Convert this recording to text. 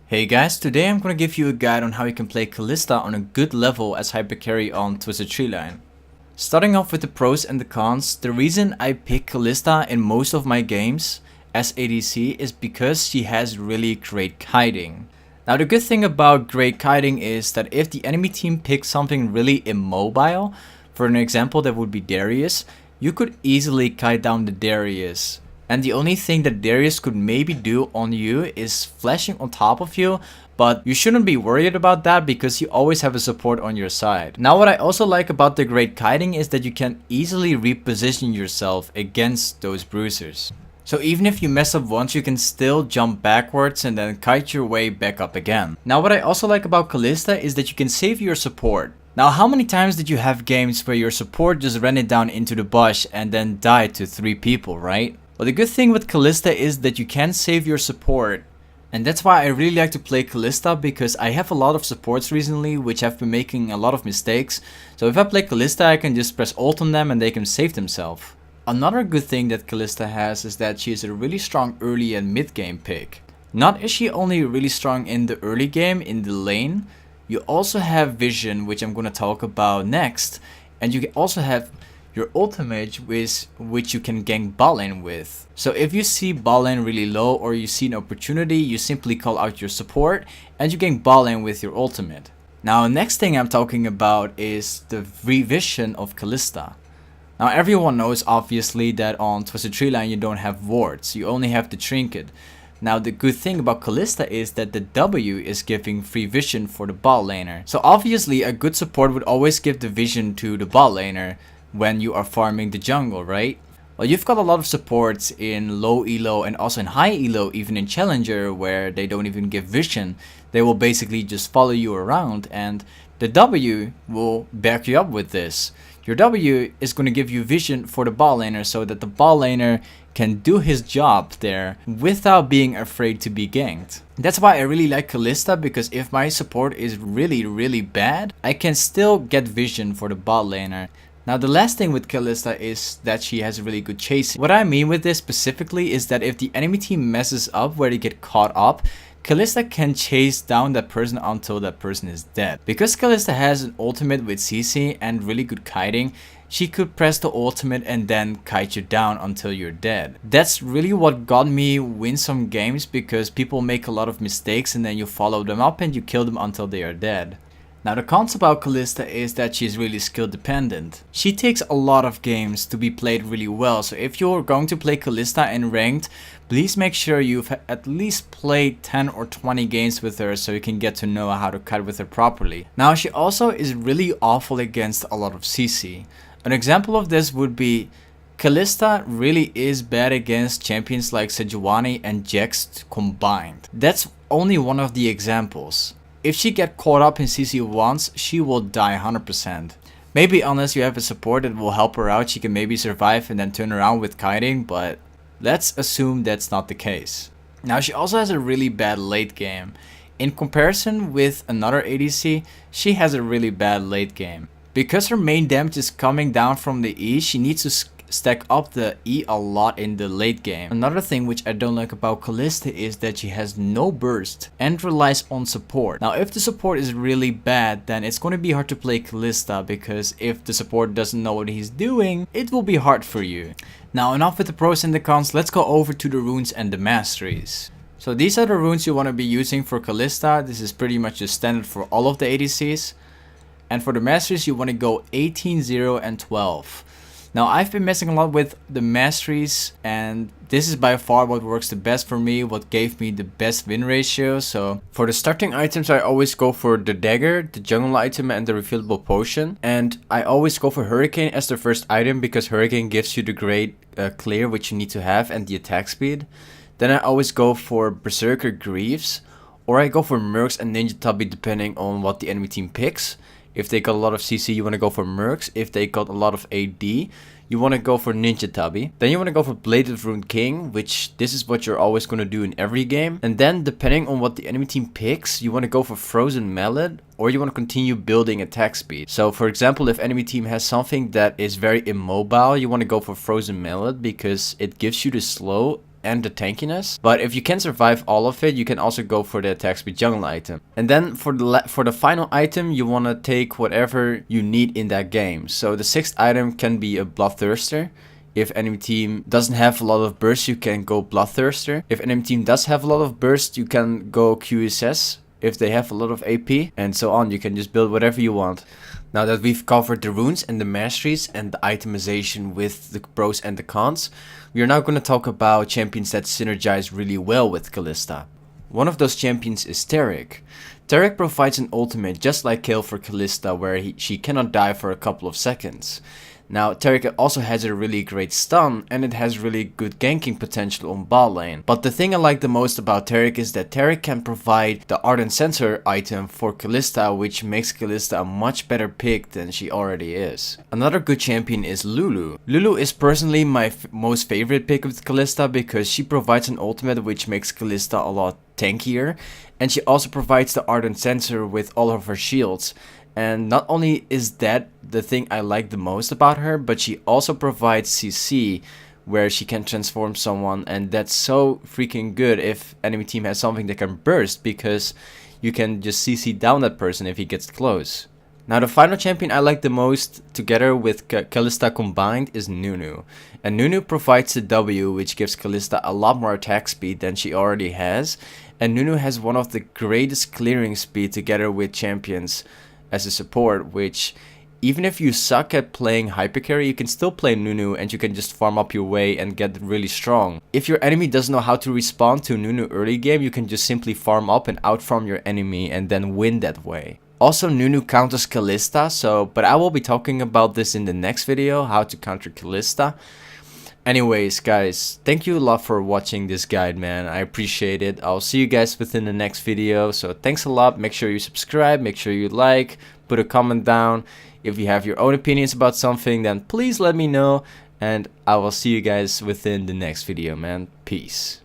Hey guys, today I'm gonna give you a guide on how you can play Kalista on a good level as hyper carry on Twisted Treeline. Starting off with the pros and the cons, the reason I pick Kalista in most of my games as ADC is because she has really great kiting. Now the good thing about great kiting is that if the enemy team picks something really immobile, for an example that would be Darius, you could easily kite down the Darius. And the only thing that Darius could maybe do on you is flashing on top of you, but you shouldn't be worried about that because you always have a support on your side. Now what I also like about the great kiting is that you can easily reposition yourself against those bruisers. So even if you mess up once, you can still jump backwards and then kite your way back up again. Now what I also like about Kalista is that you can save your support. Now how many times did you have games where your support just ran it down into the bush and then died to 3 people, right? Well, the good thing with Kalista is that you can save your support, and that's why I really like to play Kalista, because I have a lot of supports recently which have been making a lot of mistakes. So if I play Kalista, I can just press ult on them and they can save themselves. Another good thing that Kalista has is that she is a really strong early and mid game pick. Not is she only really strong in the early game, in the lane, you also have vision, which I'm going to talk about next, and you also have your ultimate which you can gank bot lane with. So if you see bot lane really low or you see an opportunity, you simply call out your support and you gank bot lane with your ultimate. Now next thing I'm talking about is the revision of Kalista. Now everyone knows obviously that on Twisted Treeline you don't have wards, you only have the trinket. Now the good thing about Kalista is that the W is giving free vision for the bot laner. So obviously a good support would always give the vision to the bot laner when you are farming the jungle, right? Well, you've got a lot of supports in low elo and also in high elo, even in challenger, where they don't even give vision. They will basically just follow you around, and the W will back you up with this. Your W is going to give you vision for the bot laner so that the bot laner can do his job there without being afraid to be ganked. That's why I really like Kalista, because if my support is really bad, I can still get vision for the bot laner. Now the last thing with Kalista is that she has really good chasing. What I mean with this specifically is that if the enemy team messes up where they get caught up, Kalista can chase down that person until that person is dead. Because Kalista has an ultimate with CC and really good kiting, she could press the ultimate and then kite you down until you're dead. That's really what got me win some games, because people make a lot of mistakes and then you follow them up and you kill them until they are dead. Now the cons about Kalista is that she's really skill dependent. She takes a lot of games to be played really well, so if you're going to play Kalista in ranked, please make sure you've at least played 10 or 20 games with her so you can get to know how to kite with her properly. Now she also is really awful against a lot of CC. An example of this would be Kalista really is bad against champions like Sejuani and Jax combined. That's only one of the examples. If she get caught up in CC once, she will die 100%. Maybe unless you have a support that will help her out, she can maybe survive and then turn around with kiting, but let's assume that's not the case. Now she also has a really bad late game. In comparison with another ADC, she has a really bad late game. Because her main damage is coming down from the E, she needs to stack up the E a lot in the late game. Another thing which I don't like about Kalista is that she has no burst and relies on support. Now if the support is really bad, then it's going to be hard to play Kalista, because if the support doesn't know what he's doing, it will be hard for you. Now enough with the pros and the cons, let's go over to the runes and the masteries. So these are the runes you want to be using for Kalista. This is pretty much the standard for all of the ADCs. And for the masteries you want to go 18, 0 and 12. Now I've been messing a lot with the masteries, and this is by far what works the best for me, what gave me the best win ratio. So for the starting items I always go for the dagger, the jungle item and the refillable potion. And I always go for hurricane as the first item, because hurricane gives you the great clear which you need to have and the attack speed. Then I always go for berserker greaves, or I go for mercs and ninja tubby depending on what the enemy team picks. If they got a lot of CC, you want to go for mercs. If they got a lot of AD, you want to go for Ninja Tubby. Then you want to go for Bladed Rune King, which this is what you're always going to do in every game. And then depending on what the enemy team picks, you want to go for Frozen Mallet, or you want to continue building attack speed. So for example, if enemy team has something that is very immobile, you want to go for Frozen Mallet because it gives you the slow and the tankiness. But if you can survive all of it, you can also go for the attack speed jungle item. And then for the final item, you want to take whatever you need in that game. So the 6th item can be a Bloodthirster. If enemy team doesn't have a lot of burst, you can go Bloodthirster. If enemy team does have a lot of burst, you can go QSS. If they have a lot of AP, and so on, you can just build whatever you want. Now that we've covered the runes and the masteries and the itemization with the pros and the cons, we are now going to talk about champions that synergize really well with Kalista. One of those champions is Tarik. Tarik provides an ultimate just like Kale for Kalista, where she cannot die for a couple of seconds. Now, Tarik also has a really great stun, and it has really good ganking potential on bot lane. But the thing I like the most about Tarik is that Tarik can provide the Ardent Sensor item for Kalista, which makes Kalista a much better pick than she already is. Another good champion is Lulu. Lulu is personally my most favorite pick with Kalista because she provides an ultimate which makes Kalista a lot tankier, and she also provides the Ardent Sensor with all of her shields. And not only is that the thing I like the most about her, but she also provides CC, where she can transform someone, and that's so freaking good if enemy team has something that can burst, because you can just CC down that person if he gets close. Now the final champion I like the most together with Kalista combined is Nunu. And Nunu provides the W, which gives Kalista a lot more attack speed than she already has. And Nunu has one of the greatest clearing speed together with champions as a support, which even if you suck at playing hypercarry, you can still play Nunu and you can just farm up your way and get really strong. If your enemy doesn't know how to respond to Nunu early game, you can just simply farm up and outfarm your enemy and then win that way. Also, Nunu counters Kalista, but I will be talking about this in the next video, how to counter Kalista. Anyways, guys, thank you a lot for watching this guide, man. I appreciate it. I'll see you guys within the next video. So thanks a lot. Make sure you subscribe, make sure you like, put a comment down. If you have your own opinions about something, then please let me know. And I will see you guys within the next video, man. Peace.